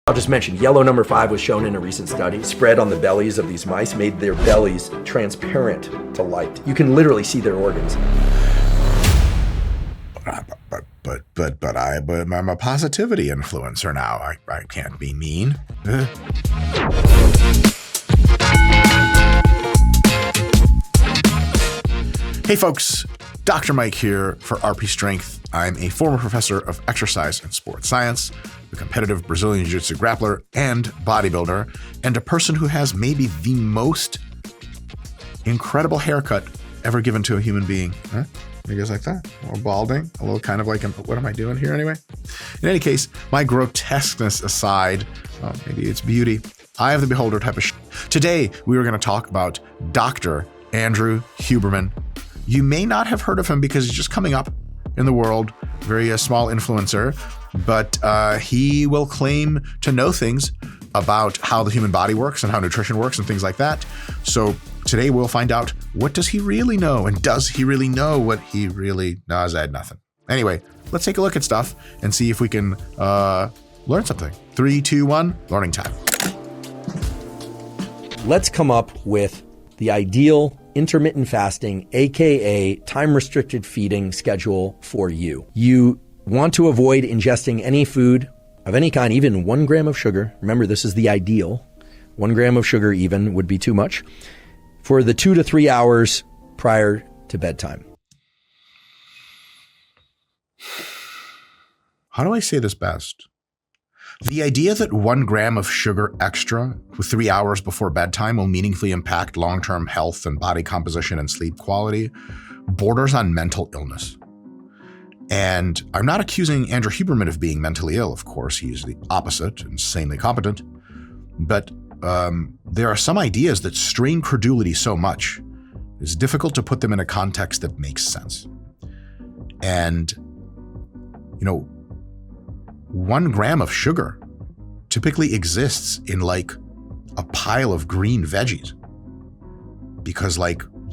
I'll just mention, yellow number 5 was shown in a recent study. Spread on the bellies of these mice made their bellies transparent to light. You can literally see their organs. But I'm a positivity influencer now. I can't be mean. Hey folks, Dr. Mike here for RP Strength. I'm a former professor of exercise and sports science, a competitive Brazilian Jiu-Jitsu grappler and bodybuilder, and a person who has maybe the most incredible haircut ever given to a human being. Huh? You guys like that? A little balding, a little kind of like, what am I doing here anyway? In any case, my grotesqueness aside, maybe it's beauty, eye of the beholder type of shit. Today, we are going to talk about Dr. Andrew Huberman. You may not have heard of him because he's just coming up in the world, very small influencer, but he will claim to know things about how the human body works and how nutrition works and things like that. So today we'll find out, what does he really know? And does he really know what he really knows? I had nothing. Anyway, let's take a look at stuff and see if we can learn something. 3, 2, 1, learning time. Let's come up with the ideal intermittent fasting, aka time-restricted feeding schedule for you. You want to avoid ingesting any food of any kind, even 1 gram of sugar. Remember, this is the ideal. 1 gram of sugar even would be too much, for the 2 to 3 hours prior to bedtime. How do I say this best? The idea that 1 gram of sugar extra with 3 hours before bedtime will meaningfully impact long-term health and body composition and sleep quality borders on mental illness. And I'm not accusing Andrew Huberman of being mentally ill, of course. He's the opposite, insanely competent. But there are some ideas that strain credulity so much, it's difficult to put them in a context that makes sense. And, 1 gram of sugar typically exists in like a pile of green veggies because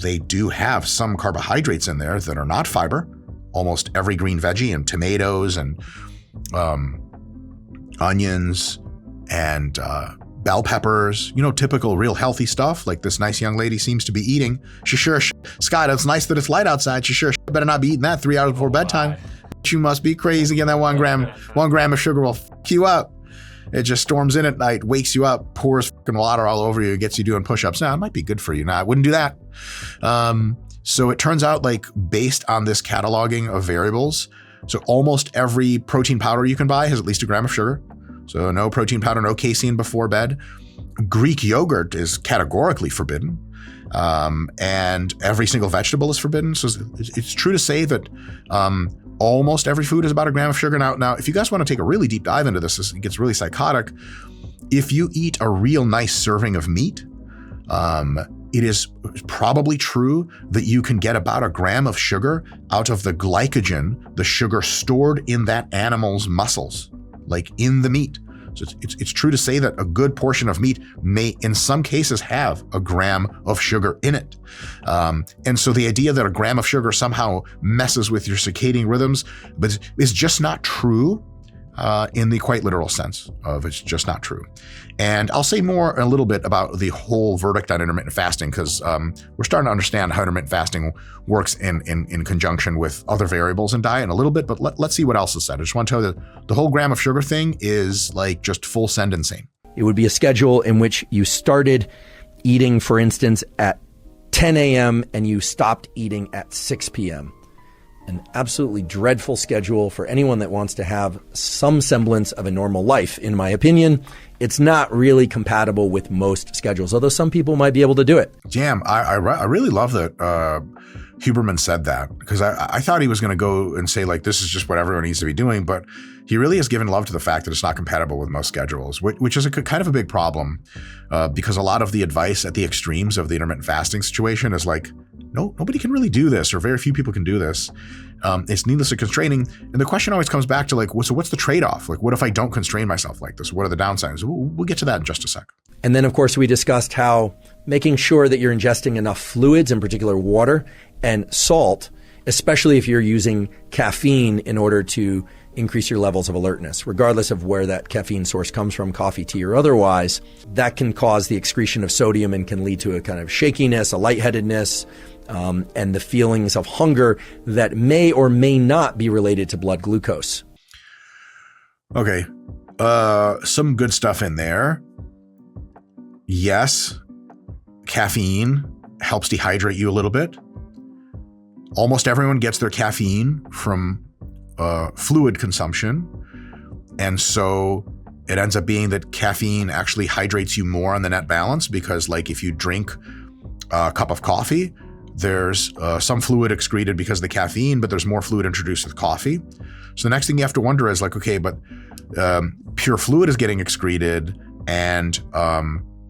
they do have some carbohydrates in there that are not fiber. Almost every green veggie, and tomatoes and onions and bell peppers, typical real healthy stuff like this nice young lady seems to be eating. She sure, Scott, it's nice that it's light outside. She sure better not be eating that 3 hours before bedtime. You must be crazy. Again, that 1 gram of sugar will fuck you up. It just storms in at night, wakes you up, pours fucking water all over you, gets you doing push-ups. Now, it might be good for you. Now, I wouldn't do that. So it turns out, based on this cataloging of variables, so almost every protein powder you can buy has at least 1 gram of sugar. So no protein powder, no casein before bed. Greek yogurt is categorically forbidden. And every single vegetable is forbidden. So it's true to say that almost every food is about 1 gram of sugar. Now, if you guys want to take a really deep dive into this, it gets really psychotic. If you eat a real nice serving of meat, it is probably true that you can get about 1 gram of sugar out of the glycogen, the sugar stored in that animal's muscles, like in the meat. So it's true to say that a good portion of meat may, in some cases, have 1 gram of sugar in it. And so the idea that 1 gram of sugar somehow messes with your circadian rhythms, but is just not true in the quite literal sense of it's just not true. And I'll say more a little bit about the whole verdict on intermittent fasting because we're starting to understand how intermittent fasting works in conjunction with other variables in diet in a little bit, but let's see what else is said. I just want to tell you that the whole gram of sugar thing is just full send insane. It would be a schedule in which you started eating, for instance, at 10 a.m. and you stopped eating at 6 p.m. An absolutely dreadful schedule for anyone that wants to have some semblance of a normal life. In my opinion, it's not really compatible with most schedules, although some people might be able to do it. Damn, I really love that Huberman said that because I thought he was going to go and say this is just what everyone needs to be doing, but he really has given love to the fact that it's not compatible with most schedules, which is kind of a big problem because a lot of the advice at the extremes of the intermittent fasting situation is no, nobody can really do this, or very few people can do this. It's needlessly constraining. And the question always comes back to so what's the trade-off? What if I don't constrain myself like this? What are the downsides? We'll get to that in just a sec. And then, of course, we discussed how making sure that you're ingesting enough fluids, in particular water and salt, especially if you're using caffeine in order to increase your levels of alertness, regardless of where that caffeine source comes from, coffee, tea, or otherwise. That can cause the excretion of sodium and can lead to a kind of shakiness, a lightheadedness, and the feelings of hunger that may or may not be related to blood glucose. Okay. Some good stuff in there. Yes, caffeine helps dehydrate you a little bit. Almost everyone gets their caffeine from fluid consumption. And so it ends up being that caffeine actually hydrates you more on the net balance because, like, if you drink a cup of coffee, there's some fluid excreted because of the caffeine, but there's more fluid introduced with coffee. So the next thing you have to wonder is like, okay, but pure fluid is getting excreted, and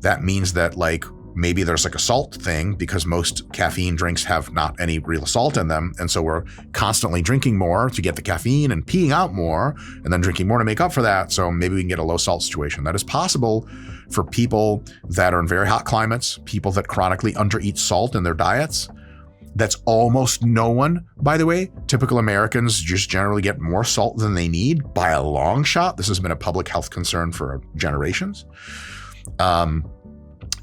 that means that like maybe there's like a salt thing because most caffeine drinks have not any real salt in them. And so we're constantly drinking more to get the caffeine and peeing out more and then drinking more to make up for that. So maybe we can get a low salt situation. That is possible for people that are in very hot climates, people that chronically undereat salt in their diets. That's almost no one, by the way. Typical Americans just generally get more salt than they need by a long shot. This has been a public health concern for generations.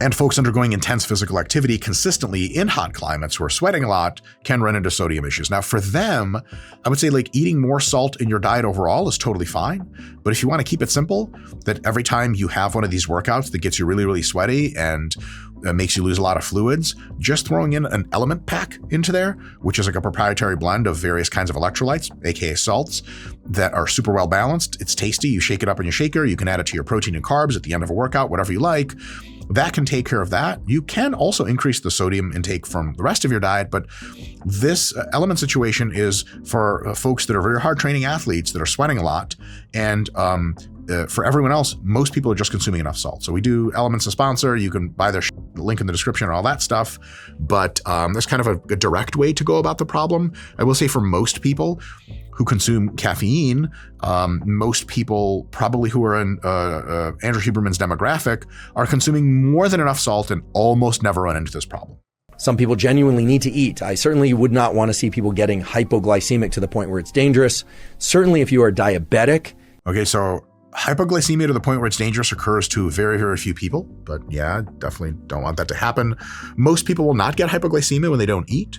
And folks undergoing intense physical activity consistently in hot climates who are sweating a lot can run into sodium issues. Now, for them, I would say like eating more salt in your diet overall is totally fine. But if you want to keep it simple, that every time you have one of these workouts that gets you really, really sweaty and makes you lose a lot of fluids, just throwing in an element pack into there, which is like a proprietary blend of various kinds of electrolytes, aka salts, that are super well balanced. It's tasty. You shake it up in your shaker. You can add it to your protein and carbs at the end of a workout, whatever you like. That can take care of that. You can also increase the sodium intake from the rest of your diet, but this element situation is for folks that are very hard training athletes that are sweating a lot. And for everyone else, most people are just consuming enough salt. So we do Elements a sponsor. You can buy their link in the description and all that stuff. But there's kind of a direct way to go about the problem. I will say for most people who consume caffeine, most people probably who are in Andrew Huberman's demographic are consuming more than enough salt and almost never run into this problem. Some people genuinely need to eat. I certainly would not want to see people getting hypoglycemic to the point where it's dangerous. Certainly if you are diabetic. Okay, so hypoglycemia to the point where it's dangerous occurs to very, very few people, but yeah, definitely don't want that to happen. Most people will not get hypoglycemia when they don't eat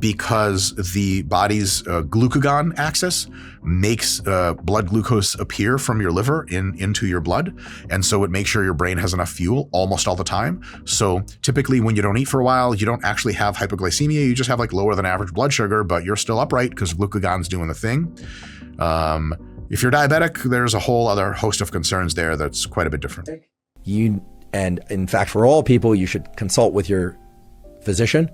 because the body's glucagon axis makes blood glucose appear from your liver into your blood. And so it makes sure your brain has enough fuel almost all the time. So typically when you don't eat for a while, you don't actually have hypoglycemia. You just have like lower than average blood sugar, but you're still upright because glucagon's doing the thing. If you're diabetic, there's a whole other host of concerns there that's quite a bit different. And in fact, for all people, you should consult with your physician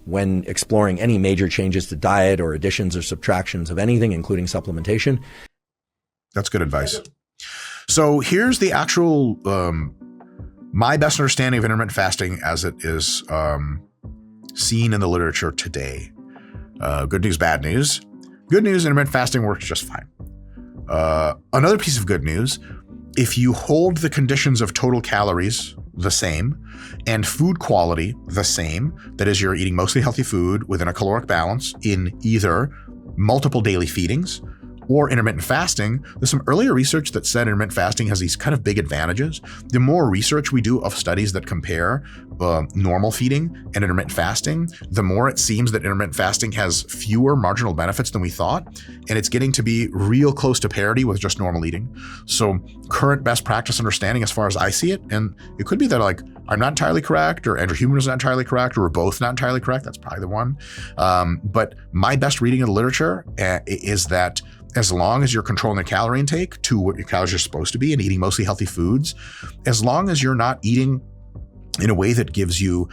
when exploring any major changes to diet or additions or subtractions of anything, including supplementation. That's good advice. So here's the actual, my best understanding of intermittent fasting as it is seen in the literature today. Good news, bad news. Good news, intermittent fasting works just fine. Another piece of good news, if you hold the conditions of total calories the same and food quality the same, that is, you're eating mostly healthy food within a caloric balance in either multiple daily feedings or intermittent fasting, there's some earlier research that said intermittent fasting has these kind of big advantages. The more research we do of studies that compare normal feeding and intermittent fasting, the more it seems that intermittent fasting has fewer marginal benefits than we thought, and it's getting to be real close to parity with just normal eating. So current best practice understanding as far as I see it, and it could be that like I'm not entirely correct, or Andrew Huberman is not entirely correct, or we're both not entirely correct. That's probably the one. But my best reading of the literature is that as long as you're controlling the calorie intake to what your calories are supposed to be and eating mostly healthy foods, as long as you're not eating in a way that gives you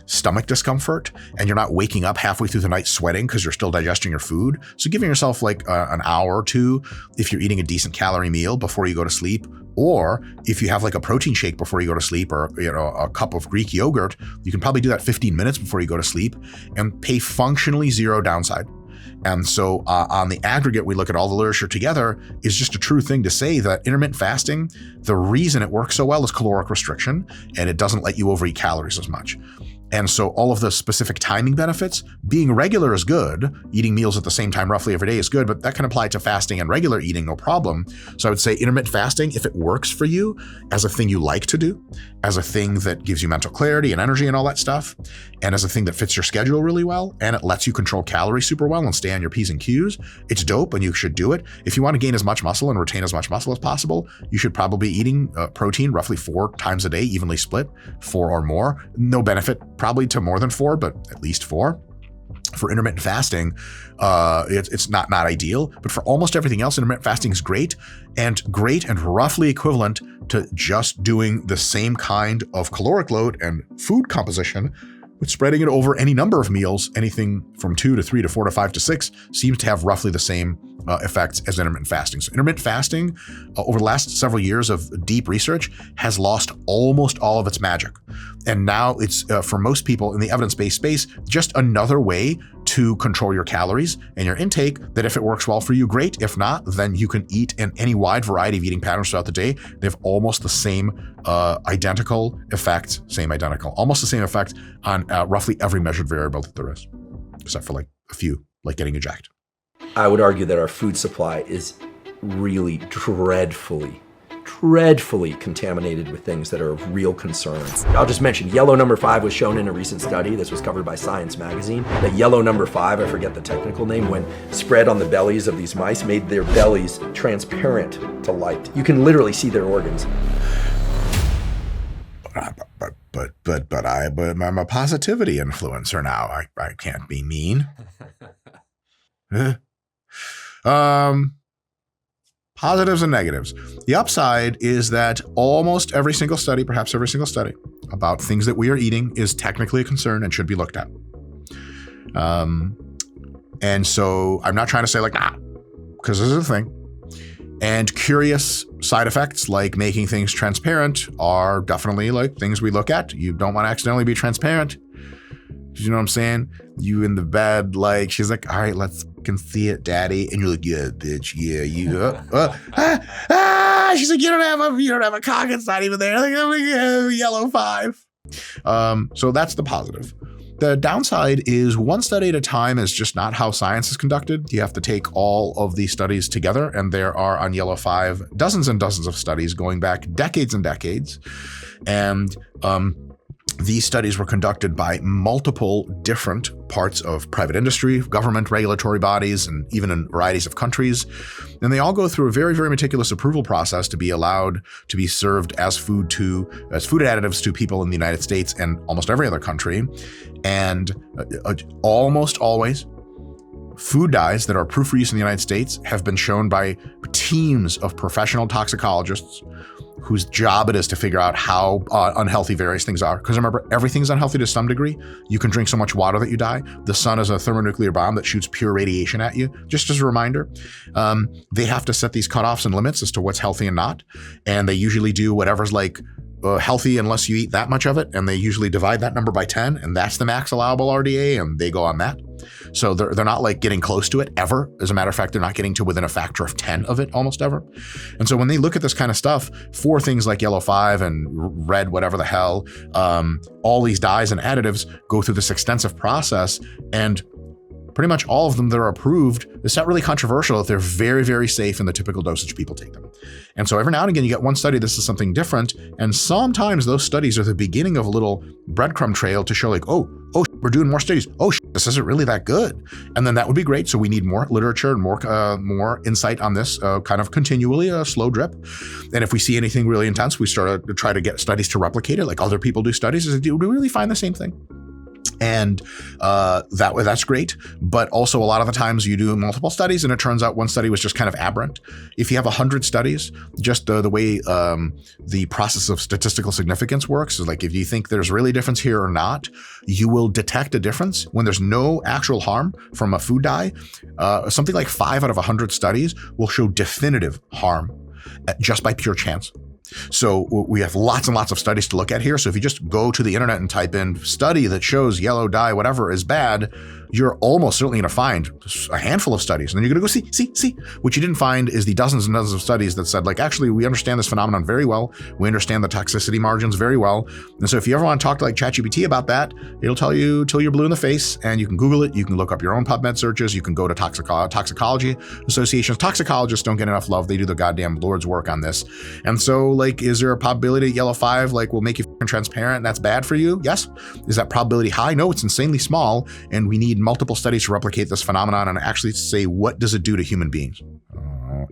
stomach discomfort and you're not waking up halfway through the night sweating because you're still digesting your food. So giving yourself like an hour or two if you're eating a decent calorie meal before you go to sleep, or if you have like a protein shake before you go to sleep, or a cup of Greek yogurt, you can probably do that 15 minutes before you go to sleep and pay functionally zero downside. And so on the aggregate, we look at all the literature together, is just a true thing to say that intermittent fasting, the reason it works so well is caloric restriction, and it doesn't let you overeat calories as much. And so all of the specific timing benefits, being regular is good. Eating meals at the same time roughly every day is good, but that can apply to fasting and regular eating, no problem. So I would say intermittent fasting, if it works for you as a thing you like to do, as a thing that gives you mental clarity and energy and all that stuff, and as a thing that fits your schedule really well, and it lets you control calories super well and stay on your P's and Q's, it's dope and you should do it. If you want to gain as much muscle and retain as much muscle as possible, you should probably be eating protein roughly 4 times a day, evenly split, 4 or more. No benefit probably to more than 4, but at least 4. For intermittent fasting, it's not ideal, but for almost everything else, intermittent fasting is great and roughly equivalent to just doing the same kind of caloric load and food composition, but spreading it over any number of meals. Anything from 2 to 3 to 4 to 5 to 6 seems to have roughly the same effects as intermittent fasting. So intermittent fasting, over the last several years of deep research, has lost almost all of its magic. And now it's, for most people in the evidence-based space, just another way to control your calories and your intake that if it works well for you, great. If not, then you can eat in any wide variety of eating patterns throughout the day. They have almost the same almost the same effect on roughly every measured variable that there is, except for like a few, like getting ejected. I would argue that our food supply is really dreadfully contaminated with things that are of real concern. I'll just mention yellow number 5 was shown in a recent study. This was covered by Science magazine. The yellow number 5, I forget the technical name, when spread on the bellies of these mice, made their bellies transparent to light. You can literally see their organs. But I'm a positivity influencer now. I can't be mean. Positives and negatives. The upside is that almost every single study, perhaps every single study, about things that we are eating is technically a concern and should be looked at. And so I'm not trying to say like, because this is a thing. And curious side effects like making things transparent are definitely like things we look at. You don't want to accidentally be transparent. You know what I'm saying? You in the bed, like, she's like, all right, can see it, daddy. And you're like, yeah, bitch, yeah, you. She's like, you don't have a cock. It's not even there. Like, yellow 5. So that's the positive. The downside is one study at a time is just not how science is conducted. You have to take all of these studies together, and there are on yellow 5 dozens and dozens of studies going back decades and decades. And these studies were conducted by multiple different parts of private industry, government, regulatory bodies, and even in varieties of countries. And they all go through a very, very meticulous approval process to be allowed to be served as food additives to people in the United States and almost every other country. And almost always, food dyes that are approved for use in the United States have been shown by teams of professional toxicologists whose job it is to figure out how unhealthy various things are. Because remember, everything's unhealthy to some degree. You can drink so much water that you die. The sun is a thermonuclear bomb that shoots pure radiation at you. Just as a reminder, they have to set these cutoffs and limits as to what's healthy and not. And they usually do whatever's like healthy unless you eat that much of it. And they usually divide that number by 10, and that's the max allowable RDA, and they go on that. So they're not like getting close to it ever. As a matter of fact, they're not getting to within a factor of 10 of it almost ever. And so when they look at this kind of stuff for things like yellow 5 and red, whatever the hell, all these dyes and additives go through this extensive process, and pretty much all of them that are approved, it's not really controversial if they're very, very safe in the typical dosage people take them. And so every now and again, you get one study, this is something different. And sometimes those studies are the beginning of a little breadcrumb trail to show like, we're doing more studies. This isn't really that good. And then that would be great. So we need more literature and more insight on this kind of continually, a slow drip. And if we see anything really intense, we start to try to get studies to replicate it. Like other people do studies. Do we really find the same thing? And that's great. But also a lot of the times you do multiple studies and it turns out one study was just kind of aberrant. If you have 100 studies, just the way the process of statistical significance works is like if you think there's really a difference here or not, you will detect a difference when there's no actual harm from a food dye. Something like 5 out of 100 studies will show definitive harm just by pure chance. So we have lots and lots of studies to look at here. So if you just go to the internet and type in study that shows yellow dye, whatever is bad, you're almost certainly going to find a handful of studies. And then you're going to go see. What you didn't find is the dozens and dozens of studies that said, like, actually, we understand this phenomenon very well. We understand the toxicity margins very well. And so if you ever want to talk to like ChatGPT about that, it'll tell you till you're blue in the face, and you can Google it. You can look up your own PubMed searches. You can go to toxicology associations. Toxicologists don't get enough love. They do the goddamn Lord's work on this. And so, like, is there a probability that yellow 5, like, will make you transparent and that's bad for you? Yes. Is that probability high? No, it's insanely small. And we need multiple studies to replicate this phenomenon and actually say, what does it do to human beings?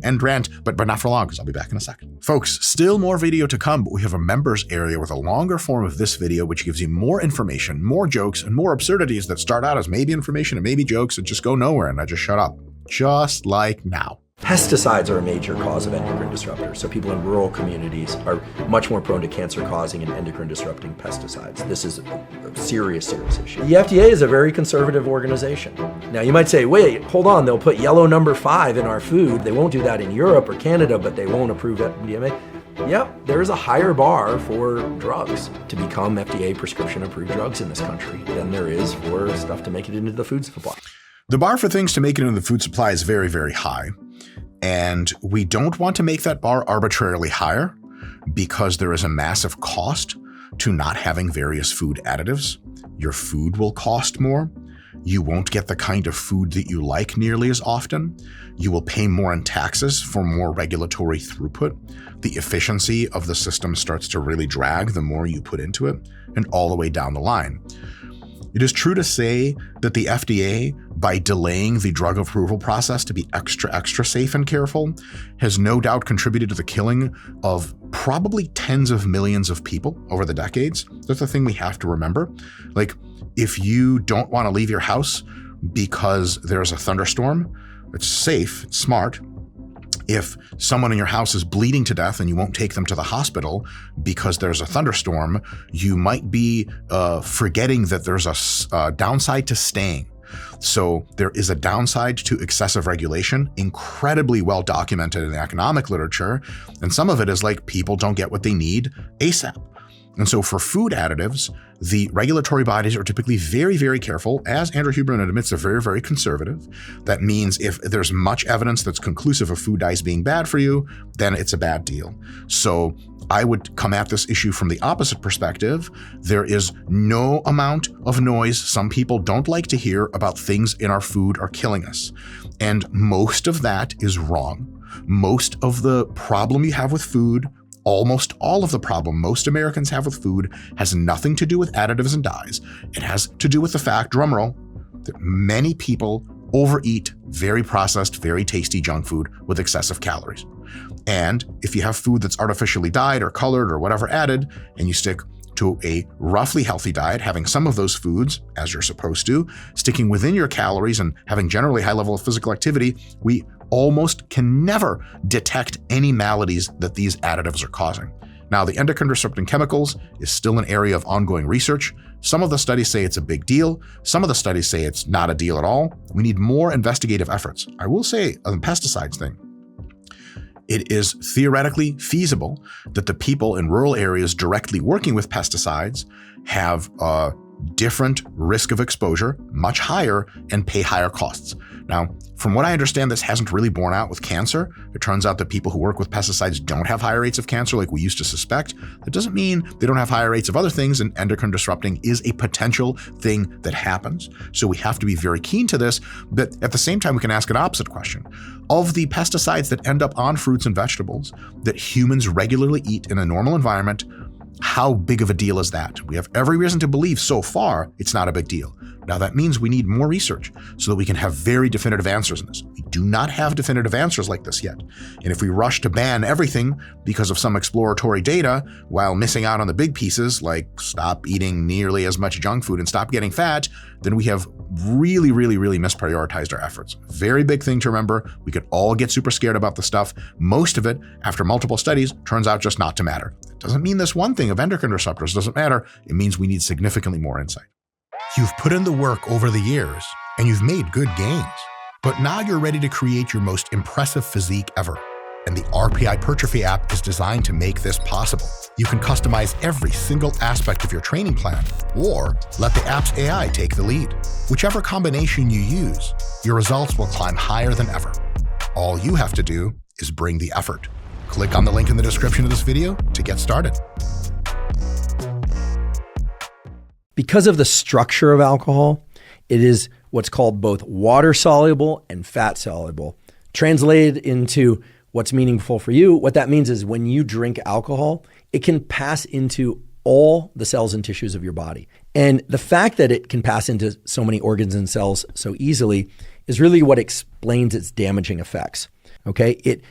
End rant, but not for long, because I'll be back in a second. Folks, still more video to come, but we have a members area with a longer form of this video, which gives you more information, more jokes, and more absurdities that start out as maybe information and maybe jokes and just go nowhere, and I just shut up. Just like now. Pesticides are a major cause of endocrine disruptors. So people in rural communities are much more prone to cancer-causing and endocrine-disrupting pesticides. This is a serious issue. The FDA is a very conservative organization. Now you might say, wait, hold on, they'll put yellow number 5 in our food. They won't do that in Europe or Canada, but they won't approve MDMA. Yep, there is a higher bar for drugs to become FDA prescription-approved drugs in this country than there is for stuff to make it into the food supply. The bar for things to make it into the food supply is very, very high. And we don't want to make that bar arbitrarily higher because there is a massive cost to not having various food additives. Your food will cost more. You won't get the kind of food that you like nearly as often. You will pay more in taxes for more regulatory throughput. The efficiency of the system starts to really drag the more you put into it, and all the way down the line. It is true to say that the FDA, by delaying the drug approval process to be extra safe and careful, has no doubt contributed to the killing of probably tens of millions of people over the decades. That's the thing we have to remember. Like, if you don't want to leave your house because there's a thunderstorm, it's safe, it's smart. If someone in your house is bleeding to death and you won't take them to the hospital because there's a thunderstorm, you might be forgetting that there's a downside to staying. So there is a downside to excessive regulation, incredibly well documented in the economic literature. And some of it is like people don't get what they need ASAP. And so for food additives, the regulatory bodies are typically very, very careful. As Andrew Huberman admits, they're very, very conservative. That means if there's much evidence that's conclusive of food dyes being bad for you, then it's a bad deal. So I would come at this issue from the opposite perspective. There is no amount of noise some people don't like to hear about things in our food are killing us. And most of that is wrong. Most of the problem you have with food, almost all of the problem most Americans have with food, has nothing to do with additives and dyes. It has to do with the fact, drumroll, that many people overeat very processed, very tasty junk food with excessive calories. And if you have food that's artificially dyed or colored or whatever added, and you stick to a roughly healthy diet, having some of those foods, as you're supposed to, sticking within your calories and having generally high level of physical activity, we almost can never detect any maladies that these additives are causing. Now, the endocrine disrupting chemicals is still an area of ongoing research. Some of the studies say it's a big deal. Some of the studies say it's not a deal at all. We need more investigative efforts. I will say on the pesticides thing, it is theoretically feasible that the people in rural areas directly working with pesticides have a different risk of exposure, much higher, and pay higher costs. Now, from what I understand, this hasn't really borne out with cancer. It turns out that people who work with pesticides don't have higher rates of cancer like we used to suspect. That doesn't mean they don't have higher rates of other things, and endocrine disrupting is a potential thing that happens. So we have to be very keen to this, but at the same time, we can ask an opposite question. Of the pesticides that end up on fruits and vegetables that humans regularly eat in a normal environment, how big of a deal is that? We have every reason to believe so far it's not a big deal. Now that means we need more research so that we can have very definitive answers in this. We do not have definitive answers like this yet. And if we rush to ban everything because of some exploratory data while missing out on the big pieces like stop eating nearly as much junk food and stop getting fat, then we have really misprioritized our efforts. Very big thing to remember. We could all get super scared about the stuff. Most of it, after multiple studies, turns out just not to matter. It doesn't mean this one thing of endocrine receptors doesn't matter. It means we need significantly more insight. You've put in the work over the years, and you've made good gains. But now you're ready to create your most impressive physique ever. And the RP Hypertrophy app is designed to make this possible. You can customize every single aspect of your training plan, or let the app's AI take the lead. Whichever combination you use, your results will climb higher than ever. All you have to do is bring the effort. Click on the link in the description of this video to get started. Because of the structure of alcohol, it is what's called both water soluble and fat soluble. Translated into what's meaningful for you, what that means is when you drink alcohol, it can pass into all the cells and tissues of your body. And the fact that it can pass into so many organs and cells so easily is really what explains its damaging effects. Okay? It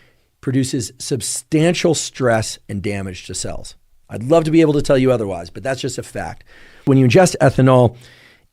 produces substantial stress and damage to cells. I'd love to be able to tell you otherwise, but that's just a fact. When you ingest ethanol,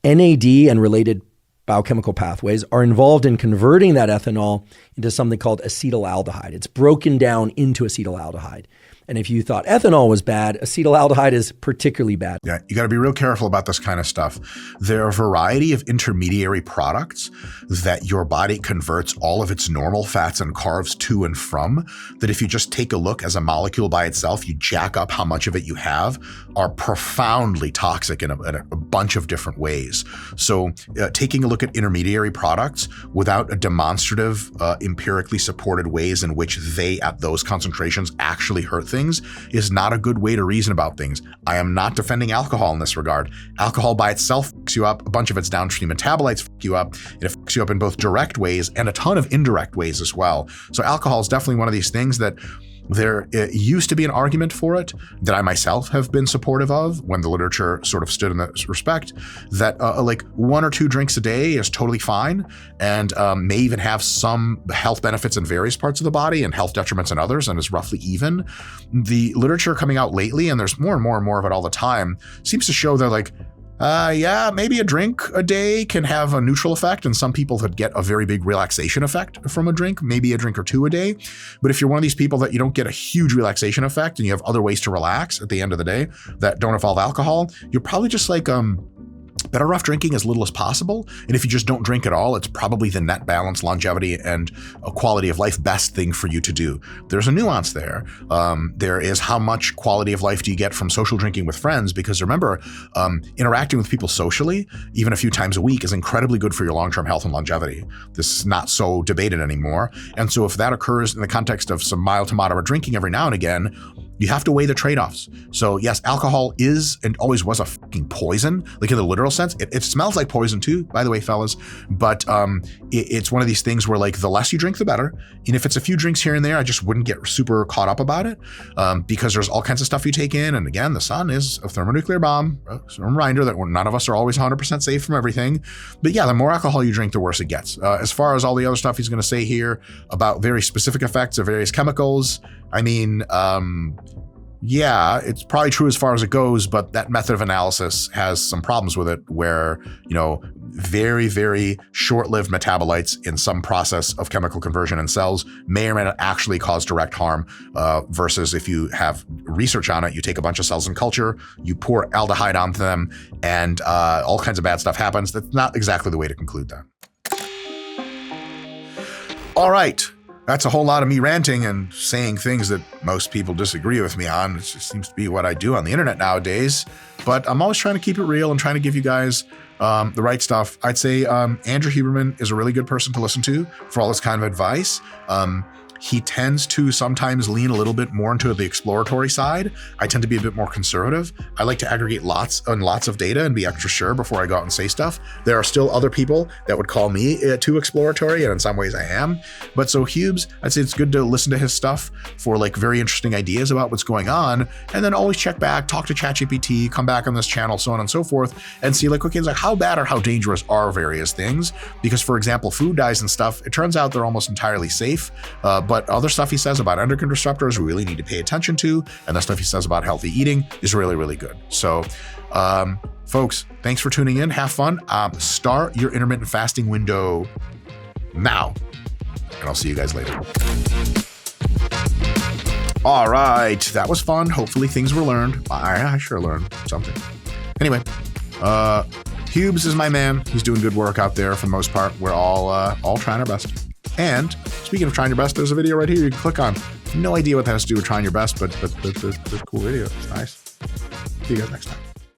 NAD and related biochemical pathways are involved in converting that ethanol into something called acetaldehyde. It's broken down into acetaldehyde. And if you thought ethanol was bad, acetaldehyde is particularly bad. Yeah, you got to be real careful about this kind of stuff. There are a variety of intermediary products that your body converts all of its normal fats and carbs to and from, that if you just take a look as a molecule by itself, you jack up how much of it you have, are profoundly toxic in a bunch of different ways. So taking a look at intermediary products without a demonstrative, empirically supported ways in which they, at those concentrations, actually hurt things is not a good way to reason about things. I am not defending alcohol in this regard. Alcohol by itself fucks you up. A bunch of its downstream metabolites fuck you up. It fucks you up in both direct ways and a ton of indirect ways as well. So alcohol is definitely one of these things that there used to be an argument for it that I myself have been supportive of when the literature sort of stood in this respect, that like 1 or 2 drinks a day is totally fine and may even have some health benefits in various parts of the body and health detriments in others and is roughly even. The literature coming out lately, and there's more and more and more of it all the time, seems to show that like, yeah, maybe a drink a day can have a neutral effect, and some people could get a very big relaxation effect from a drink, maybe a drink or 2 a day. But if you're one of these people that you don't get a huge relaxation effect and you have other ways to relax at the end of the day that don't involve alcohol, you're probably just like, better off drinking as little as possible. And if you just don't drink at all, it's probably the net balance, longevity, and a quality of life best thing for you to do. There's a nuance there. There is how much quality of life do you get from social drinking with friends? Because remember, interacting with people socially, even a few times a week, is incredibly good for your long-term health and longevity. This is not so debated anymore. And so if that occurs in the context of some mild to moderate drinking every now and again, you have to weigh the trade-offs. So yes, alcohol is and always was a fucking poison, like in the literal sense. It smells like poison too, by the way, fellas. But it's one of these things where like the less you drink, the better. And if it's a few drinks here and there, I just wouldn't get super caught up about it because there's all kinds of stuff you take in. And again, the sun is a thermonuclear bomb. So a reminder that none of us are always 100% safe from everything. But yeah, the more alcohol you drink, the worse it gets. As far as all the other stuff he's going to say here about very specific effects of various chemicals, I mean, yeah, it's probably true as far as it goes, but that method of analysis has some problems with it where, you know, very, very short-lived metabolites in some process of chemical conversion in cells may or may not actually cause direct harm versus if you have research on it, you take a bunch of cells in culture, you pour aldehyde onto them, and all kinds of bad stuff happens. That's not exactly the way to conclude that. All right. That's a whole lot of me ranting and saying things that most people disagree with me on. It just seems to be what I do on the internet nowadays. But I'm always trying to keep it real and trying to give you guys the right stuff. I'd say Andrew Huberman is a really good person to listen to for all this kind of advice. He tends to sometimes lean a little bit more into the exploratory side. I tend to be a bit more conservative. I like to aggregate lots and lots of data and be extra sure before I go out and say stuff. There are still other people that would call me too exploratory, and in some ways I am. But so Hubes, I'd say it's good to listen to his stuff for like very interesting ideas about what's going on, and then always check back, talk to ChatGPT, come back on this channel, so on and so forth, and see like, okay, it's like how bad or how dangerous are various things? Because for example, food dyes and stuff, it turns out they're almost entirely safe. But other stuff he says about endocrine disruptors we really need to pay attention to, and the stuff he says about healthy eating is really, really good. So, folks, thanks for tuning in. Have fun. Start your intermittent fasting window now, and I'll see you guys later. All right, that was fun. Hopefully things were learned. I sure learned something. Anyway, Hubes is my man. He's doing good work out there for the most part. We're all trying our best. And speaking of trying your best, there's a video right here you can click on. No idea what that has to do with trying your best, but cool video. It's nice. See you guys next time.